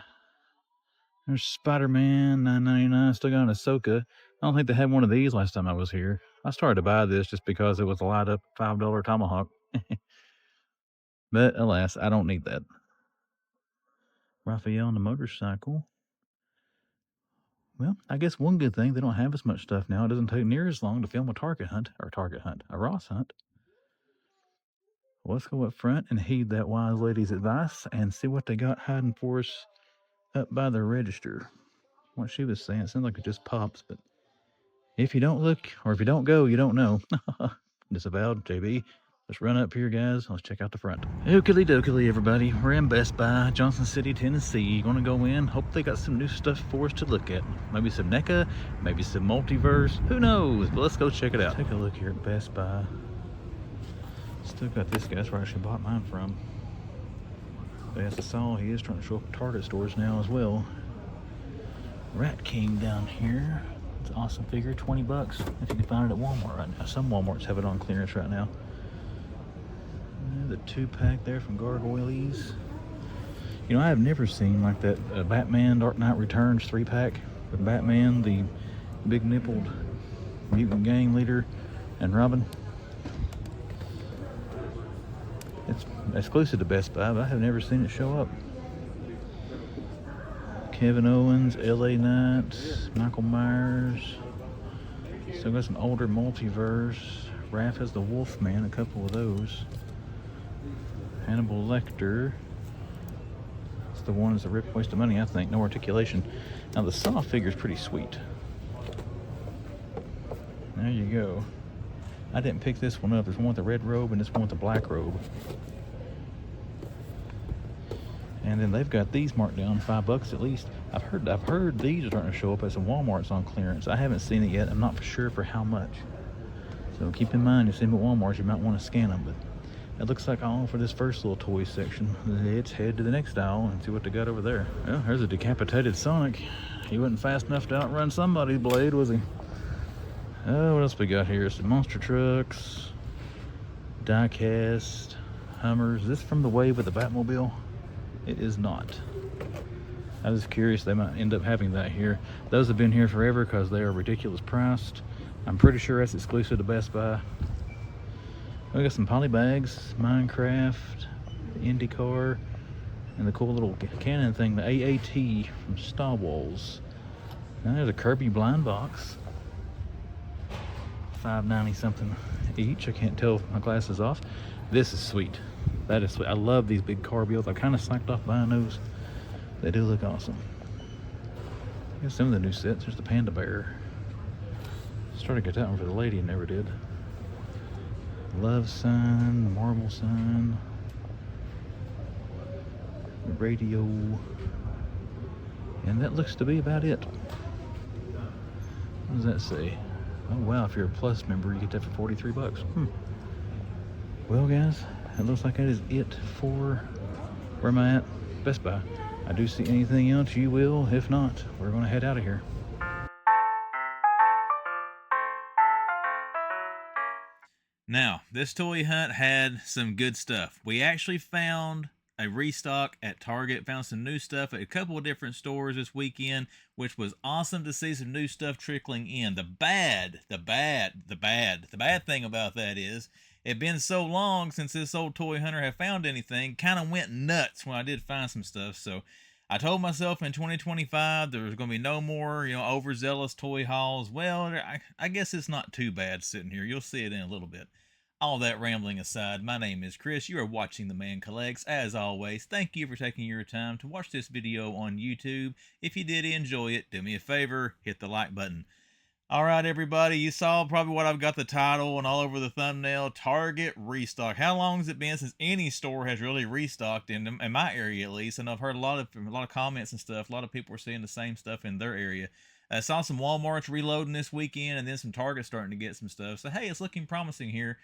There's Spider-Man, $9.99. Still got an Ahsoka. I don't think they had one of these last time I was here. I started to buy this just because it was a light up $5 tomahawk. But alas, I don't need that. Raphael on the motorcycle. Well, I guess one good thing, they don't have as much stuff now. It doesn't take near as long to film a a Ross hunt. Well, let's go up front and heed that wise lady's advice and see what they got hiding for us up by the register. What she was saying, it sounds like it just pops, but if you don't look, or if you don't go, you don't know. Disavowed, JB. Let's run up here, guys. Let's check out the front. Oakley dokley, everybody. We're in Best Buy, Johnson City, Tennessee. Gonna go in. Hope they got some new stuff for us to look at. Maybe some NECA, maybe some multiverse. Who knows? But let's go check it out. Take a look here at Best Buy. Still got this guy. That's where I actually bought mine from. But as I saw, he is trying to show up at Target stores now as well. Rat King down here. It's an awesome figure, 20 bucks if you can find it at Walmart right now. Some Walmarts have it on clearance right now. The 2-pack there from Gargoyles. You know, I have never seen like that Batman Dark Knight Returns 3-pack with Batman, the big nippled mutant gang leader, and Robin. It's exclusive to Best Buy, but I have never seen it show up. Kevin Owens, LA Knight, Michael Myers. Still got some older multiverse. Raph has the Wolfman, a couple of those. Hannibal Lecter. It's the one that's a rip waste of money, I think. No articulation. Now the Saw figure's pretty sweet. There you go. I didn't pick this one up. There's one with the red robe and this one with the black robe. And then they've got these marked down $5 at least. I've heard these are starting to show up at some Walmarts on clearance. I haven't seen it yet. I'm not for sure for how much. So keep in mind, if you see them at Walmart, you might want to scan them. But it looks like all for this first little toy section. Let's head to the next aisle and see what they got over there. Well, there's a decapitated Sonic. He wasn't fast enough to outrun somebody's blade, was he? Oh, what else we got here? Some monster trucks, die-cast, Hummers. Is this from the wave of the Batmobile? It is not. I was curious, they might end up having that here. Those have been here forever because they are ridiculous priced. I'm pretty sure that's exclusive to Best Buy. We got some poly bags, Minecraft, IndyCar, and the cool little cannon thing, the AAT from Star Wars. Now there's a Kirby blind box. $5.90 something each. I can't tell if my glasses off. This is sweet. That is sweet. I love these big car builds. I kind of slacked off buying those. They do look awesome. I guess some of the new sets. There's the Panda Bear. Started to get that one for the lady and never did. Love sign, marble sign, radio, and that looks to be about it. What does that say? Oh wow, if you're a Plus member, you get that for 43 bucks. Well guys, it looks like that is it for where am I at? Best Buy. I do see anything else, you will. If not, we're gonna head out of here. Now, this toy hunt had some good stuff. We actually found a restock at Target, found some new stuff at a couple of different stores this weekend, which was awesome to see some new stuff trickling in. The bad thing about that is, it'd been so long since this old toy hunter had found anything, kind of went nuts when I did find some stuff. So I told myself in 2025 there was going to be no more, overzealous toy hauls. Well, I guess it's not too bad sitting here. You'll see it in a little bit. All that rambling aside, my name is Chris. You are watching The Man Collects. As always, thank you for taking your time to watch this video on YouTube. If you did enjoy it, do me a favor, hit the like button. Alright everybody, you saw probably what I've got the title and all over the thumbnail, Target Restock. How long has it been since any store has really restocked in my area at least? And I've heard a lot of comments and stuff. A lot of people are seeing the same stuff in their area. I saw some Walmarts reloading this weekend and then some Targets starting to get some stuff. So hey, it's looking promising here.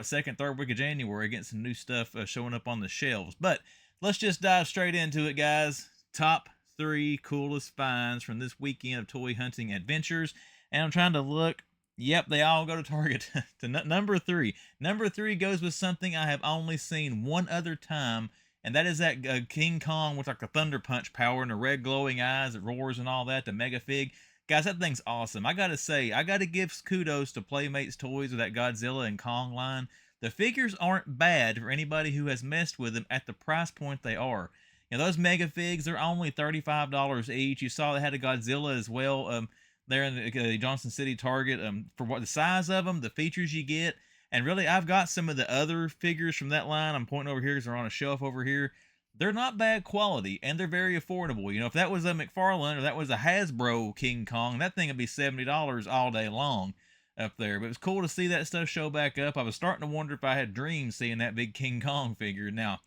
Second, third week of January, getting some new stuff showing up on the shelves. But let's just dive straight into it, guys. Top 3 coolest finds from this weekend of toy hunting adventures. And I'm trying to look. Yep, they all go to Target. To number 3. Number 3 goes with something I have only seen one other time And that is that King Kong with like the Thunder Punch power and the red glowing eyes that roars and all that, the Mega Fig. Guys, that thing's awesome. I gotta say, I gotta give kudos to Playmates Toys with that Godzilla and Kong line. The figures aren't bad for anybody who has messed with them at the price point they are. You know, those Mega Figs, they're only $35 each. You saw they had a Godzilla as well there in the Johnson City Target. For what the size of them, the features you get, and really, I've got some of the other figures from that line. I'm pointing over here because they're on a shelf over here. They're not bad quality, and they're very affordable. You know, if that was a McFarlane or that was a Hasbro King Kong, that thing would be $70 all day long up there. But it was cool to see that stuff show back up. I was starting to wonder if I had dreams seeing that big King Kong figure. Now,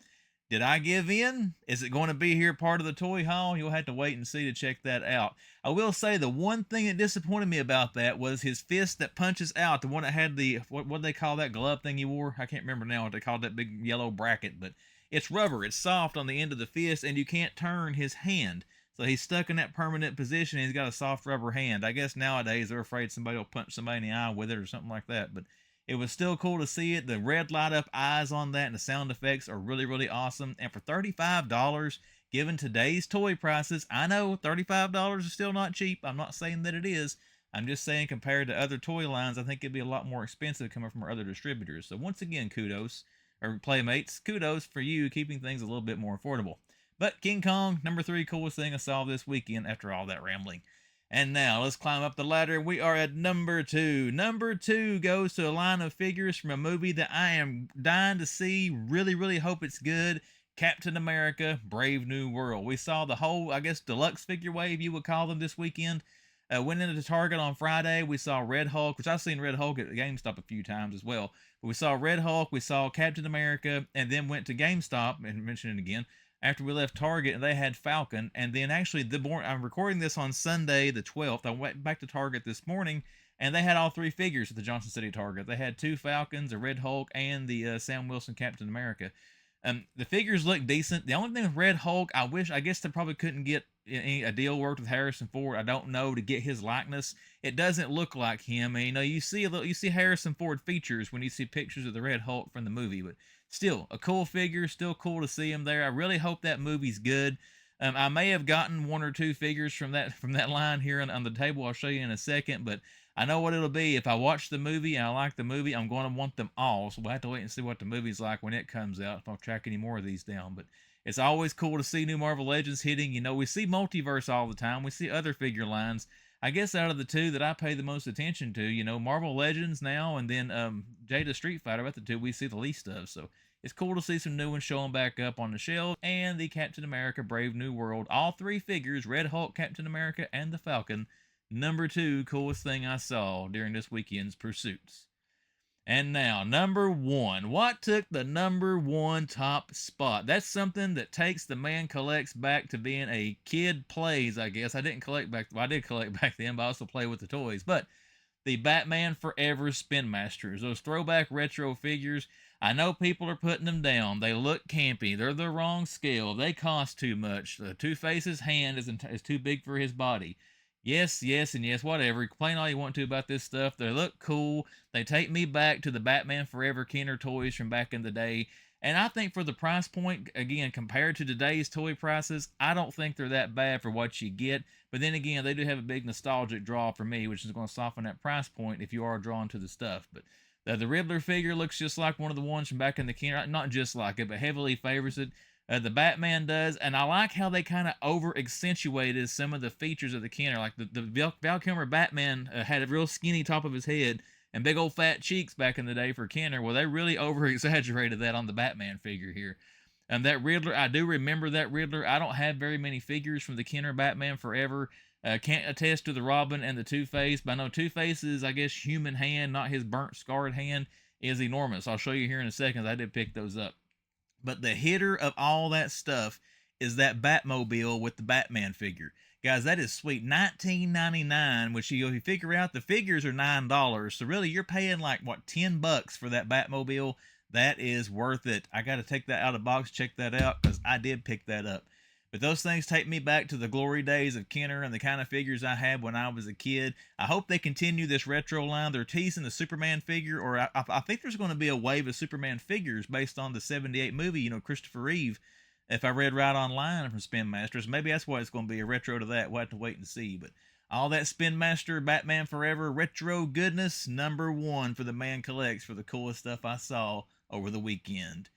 did I give in? Is it going to be here part of the toy haul? You'll have to wait and see to check that out. I will say the one thing that disappointed me about that was his fist that punches out. The one that had the, what do they call that glove thing he wore? I can't remember now what they called that big yellow bracket, but it's rubber. It's soft on the end of the fist, and you can't turn his hand. So he's stuck in that permanent position, and he's got a soft rubber hand. I guess nowadays they're afraid somebody will punch somebody in the eye with it or something like that, but it was still cool to see it. The red light up eyes on that and the sound effects are really, really awesome. And for $35, given today's toy prices, I know $35 is still not cheap. I'm not saying that it is. I'm just saying compared to other toy lines, I think it'd be a lot more expensive coming from our other distributors. So once again, kudos, or Playmates, kudos for you keeping things a little bit more affordable. But King Kong, number 3 coolest thing I saw this weekend after all that rambling. And now, let's climb up the ladder. We are at number 2. Number 2 goes to a line of figures from a movie that I am dying to see. Really, really hope it's good. Captain America, Brave New World. We saw the whole, I guess, deluxe figure wave, you would call them, this weekend. Went into Target on Friday. We saw Red Hulk, which I've seen Red Hulk at GameStop a few times as well. But we saw Red Hulk, we saw Captain America, and then went to GameStop, and mentioned it again, after we left Target, and they had Falcon. And then actually, I'm recording this on Sunday the 12th. I went back to Target this morning, and they had all 3 figures at the Johnson City Target. They had 2 Falcons, a Red Hulk, and the Sam Wilson Captain America. The figures look decent. The only thing with Red Hulk, I guess they probably couldn't get a deal worked with Harrison Ford. I don't know, to get his likeness. It doesn't look like him. And, you know, you see Harrison Ford features when you see pictures of the Red Hulk from the movie, but still a cool figure. Still cool to see him there. I really hope that movie's good. I may have gotten 1 or 2 figures from that line here on the table. I'll show you in a second, but I know what it'll be. If I watch the movie and I like the movie, I'm going to want them all. So we'll have to wait and see what the movie's like when it comes out, if I'll track any more of these down. But it's always cool to see new Marvel Legends hitting. You know, we see Multiverse all the time. We see other figure lines. I guess out of the 2 that I pay the most attention to, you know, Marvel Legends now, and then Jada Street Fighter, about the 2 we see the least of. So it's cool to see some new ones showing back up on the shelf. And the Captain America Brave New World. All 3 figures, Red Hulk, Captain America, and the Falcon. Number 2 coolest thing I saw during this weekend's pursuits. And now, number 1. What took the number 1 top spot? That's something that takes the man collects back to being a kid plays, I guess. I did collect back then, but I also play with the toys. But the Batman Forever Spin Masters, those throwback retro figures. I know people are putting them down. They look campy. They're the wrong scale. They cost too much. The Two-Face's hand is too big for his body. Yes, and yes, whatever. Complain all you want to about this stuff. They look cool. They take me back to the Batman Forever Kenner toys from back in the day. And I think for the price point, again, compared to today's toy prices, I don't think they're that bad for what you get. But then again, they do have a big nostalgic draw for me, which is going to soften that price point if you are drawn to the stuff. But the Riddler figure looks just like one of the ones from back in the Kenner. Not just like it, but heavily favors it. The Batman does, and I like how they kind of over-accentuated some of the features of the Kenner. Like the Val Kilmer Batman had a real skinny top of his head and big old fat cheeks back in the day for Kenner. Well, they really over-exaggerated that on the Batman figure here. And that Riddler, I do remember that Riddler. I don't have very many figures from the Kenner Batman Forever. Can't attest to the Robin and the Two-Face, but I know Two-Face's, I guess, human hand, not his burnt, scarred hand, is enormous. I'll show you here in a second. I did pick those up. But the hitter of all that stuff is that Batmobile with the Batman figure. Guys, that is sweet. $19.99, which if you figure out the figures are $9. So really, you're paying like, what, $10 for that Batmobile? That is worth it. I got to take that out of the box, check that out, because I did pick that up. But those things take me back to the glory days of Kenner and the kind of figures I had when I was a kid. I hope they continue this retro line. They're teasing the Superman figure, or I think there's going to be a wave of Superman figures based on the 78 movie, you know, Christopher Reeve. if I read right online from Spin Masters. Maybe that's why it's going to be a retro to that. We'll have to wait and see. But all that Spin Master Batman Forever retro goodness, #1 for the Man Collects for the coolest stuff I saw over the weekend.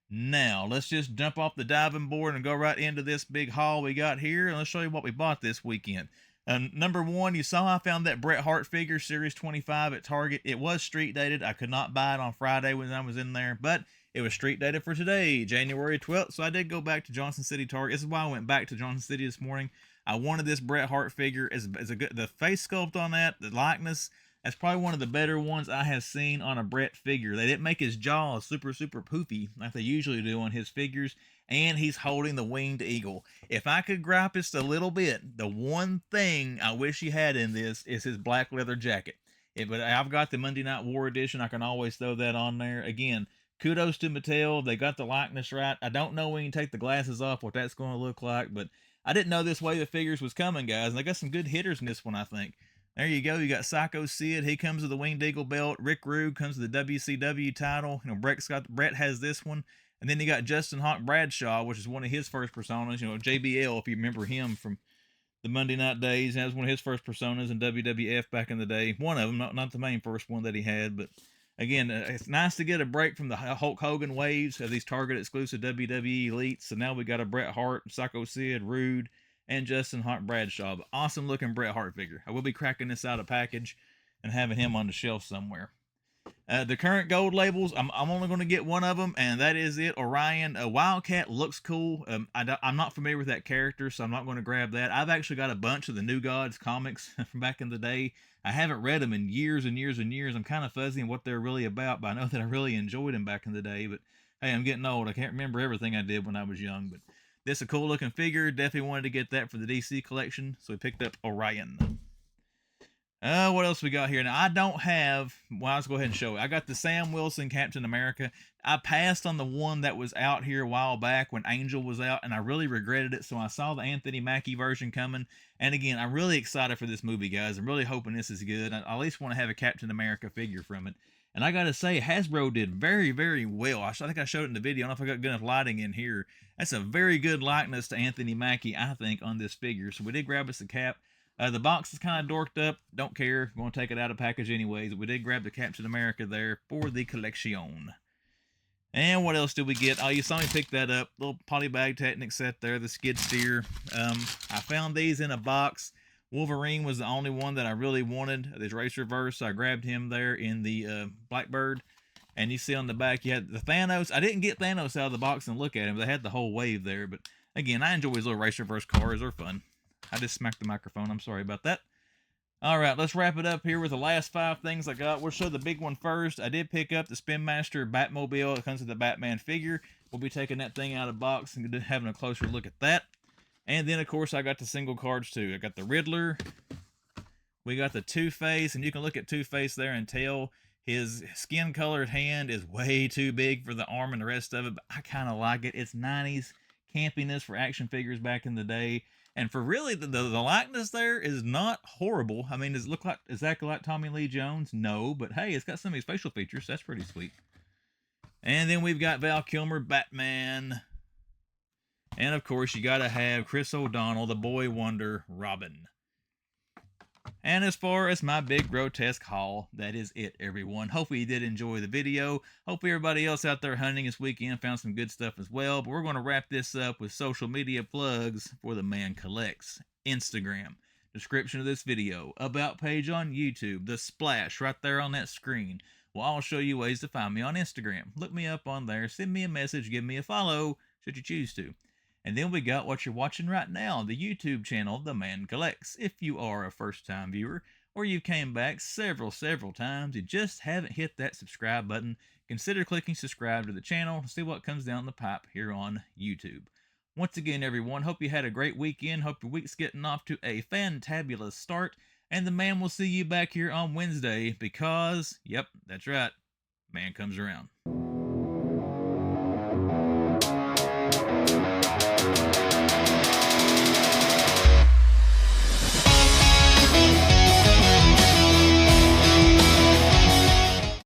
Now, let's just jump off the diving board and go right into this big haul we got here, and let's show you what we bought this weekend. #1, you saw I found that Bret Hart figure, Series 25 at Target. It was street dated. I could not buy it on Friday when I was in there, but it was street dated for today, January 12th, so I did go back to Johnson City Target. This is why I went back to Johnson City this morning. I wanted this Bret Hart figure. As a good, the face sculpt on that, the likeness, that's probably one of the better ones I have seen on a Bret figure. They didn't make his jaw super poofy like they usually do on his figures, and he's holding the winged eagle. If I could gripe just a little bit, the one thing I wish he had in this is his black leather jacket. But I've got the Monday Night War edition. I can always throw that on there. Again, kudos to Mattel. They got the likeness right. I don't know when you take the glasses off what that's going to look like, but I didn't know this way the figures was coming, guys. And they got some good hitters in this one, I think. There you go. You got Psycho Sid. He comes with the Winged Eagle belt. Rick Rude comes with the WCW title. You know, Bret has this one. And then you got Justin Hawk Bradshaw, which is one of his first personas. You know, JBL, if you remember him from the Monday Night days. That was one of his first personas in WWF back in the day. One of them, not the main first one that he had. But again, it's nice to get a break from the Hulk Hogan waves of these Target exclusive WWE elites. So now we got a Bret Hart, Psycho Sid, Rude, and Justin Hart Bradshaw. But awesome looking Bret Hart figure. I will be cracking this out of package and having him on the shelf somewhere. The current gold labels, I'm only going to get one of them, and that is it. Orion. Wildcat looks cool. I'm not familiar with that character, so I'm not going to grab that. I've actually got a bunch of the New Gods comics from back in the day. I haven't read them in years and years and years. I'm kind of fuzzy on what they're really about, but I know that I really enjoyed them back in the day. But hey, I'm getting old. I can't remember everything I did when I was young, but this is a cool looking figure. Definitely wanted to get that for the DC collection, so we picked up Orion. What else we got here? Now, I don't have... Well, let's go ahead and show it. I got the Sam Wilson Captain America. I passed on the one that was out here a while back when Angel was out, and I really regretted it, so I saw the Anthony Mackie version coming. And again, I'm really excited for this movie, guys. I'm really hoping this is good. I at least want to have a Captain America figure from it. And I gotta say, Hasbro did very, very well. I think I showed it in the video. I don't know if I got good enough lighting in here. That's a very good likeness to Anthony Mackie, I think, on this figure. So we did grab us a cap. The box is kind of dorked up. Don't care. We're going to take it out of package anyways. We did grab the Captain America there for the collection. And what else did we get? Oh, you saw me pick that up. Little Polybag Technic set there, the skid steer. I found these in a box. Wolverine was the only one that I really wanted. This Race Reverse, so I grabbed him there in the Blackbird. And you see on the back, you had the Thanos. I didn't get Thanos out of the box and look at him. They had the whole wave there. But again, I enjoy these little Race Reverse cars. They're fun. I just smacked the microphone. I'm sorry about that. All right, let's wrap it up here with the last 5 things I got. We'll show the big one first. I did pick up the Spin Master Batmobile. It comes with the Batman figure. We'll be taking that thing out of the box and having a closer look at that. And then, of course, I got the single cards, too. I got the Riddler. We got the Two-Face, and you can look at Two-Face there and tell his skin-colored hand is way too big for the arm and the rest of it, but I kind of like it. It's 90s campiness for action figures back in the day. And for really, the likeness there is not horrible. I mean, does it look like exactly like Tommy Lee Jones? No, but hey, it's got some of his facial features. That's pretty sweet. And then we've got Val Kilmer, Batman. And of course, you got to have Chris O'Donnell, the boy wonder, Robin. And as far as my big grotesque haul, that is it, everyone. Hopefully you did enjoy the video. Hopefully everybody else out there hunting this weekend found some good stuff as well. But we're going to wrap this up with social media plugs for the Man Collects. Instagram, description of this video, about page on YouTube, the splash right there on that screen. Well, I'll show you ways to find me on Instagram. Look me up on there, send me a message, give me a follow, should you choose to. And then we got what you're watching right now, the YouTube channel, The Man Collects. If you are a first-time viewer, or you came back several times, you just haven't hit that subscribe button, consider clicking subscribe to the channel to see what comes down the pipe here on YouTube. Once again, everyone, hope you had a great weekend. Hope your week's getting off to a fantabulous start. And the man will see you back here on Wednesday because, yep, that's right, man comes around.